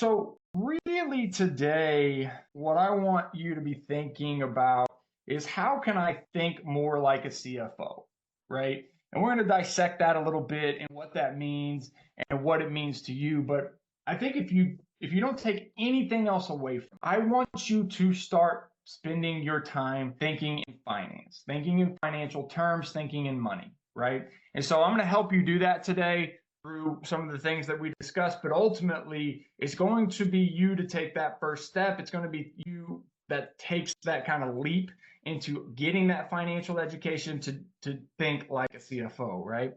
So, really, today, what I want you to be thinking about is how can I think more like a CFO, right? And we're going to dissect that a little bit and what that means and what it means to you. But I think if you don't take anything else away from it, I want you to start spending your time thinking in finance, thinking in financial terms, thinking in money, right? And so I'm going to help you do that today through some of the things that we discussed, but ultimately it's going to be you to take that first step. It's going to be you that takes that kind of leap into getting that financial education to think like a CFO, right?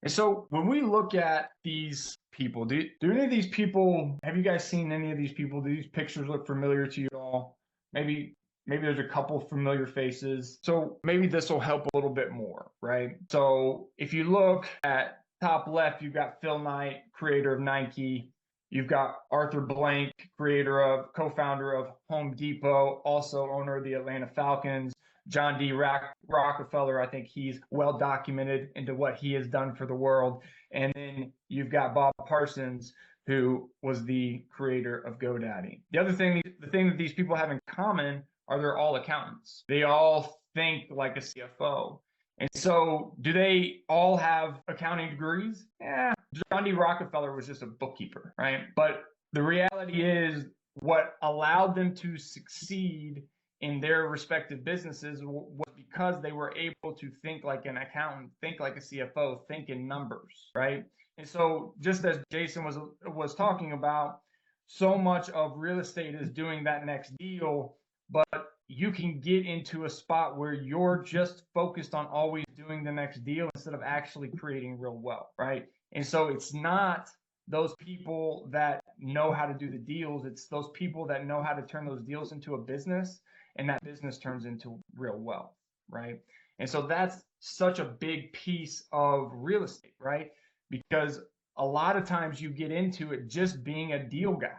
And so when we look at these people, do any of these people, have you guys seen any of these people? Do these pictures look familiar to you at all? Maybe there's a couple familiar faces. So maybe this will help a little bit more, right? So if you look at top left, you've got Phil Knight, creator of Nike. You've got Arthur Blank, co-founder of Home Depot, also owner of the Atlanta Falcons. John D. Rockefeller, I think he's well documented into what he has done for the world. And then you've got Bob Parsons, who was the creator of GoDaddy. The thing that these people have in common are they're all accountants. They all think like a CFO. And so do they all have accounting degrees? Yeah, John D. Rockefeller was just a bookkeeper, right? But the reality is what allowed them to succeed in their respective businesses was because they were able to think like an accountant, think like a CFO, think in numbers, right? And so just as Jason was talking about, so much of real estate is doing that next deal, but you can get into a spot where you're just focused on always doing the next deal instead of actually creating real wealth, right? And so it's not those people that know how to do the deals, it's those people that know how to turn those deals into a business, and that business turns into real wealth, right? And so that's such a big piece of real estate, right? Because a lot of times you get into it just being a deal guy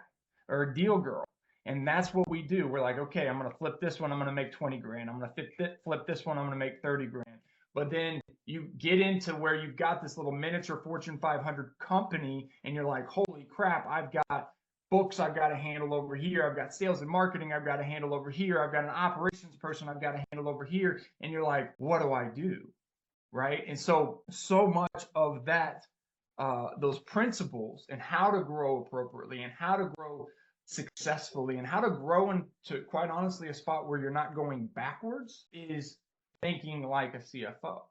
or a deal girl. And that's what we do. We're like, okay, I'm going to flip this one, I'm going to make 20 grand. I'm going to flip this one, I'm going to make 30 grand. But then you get into where you've got this little miniature Fortune 500 company and you're like, holy crap, I've got books I've got to handle over here. I've got sales and marketing I've got to handle over here. I've got an operations person I've got to handle over here. And you're like, what do I do? Right? And so much of that, those principles and how to grow appropriately and how to grow successfully and how to grow into, quite honestly, a spot where you're not going backwards is thinking like a CFO.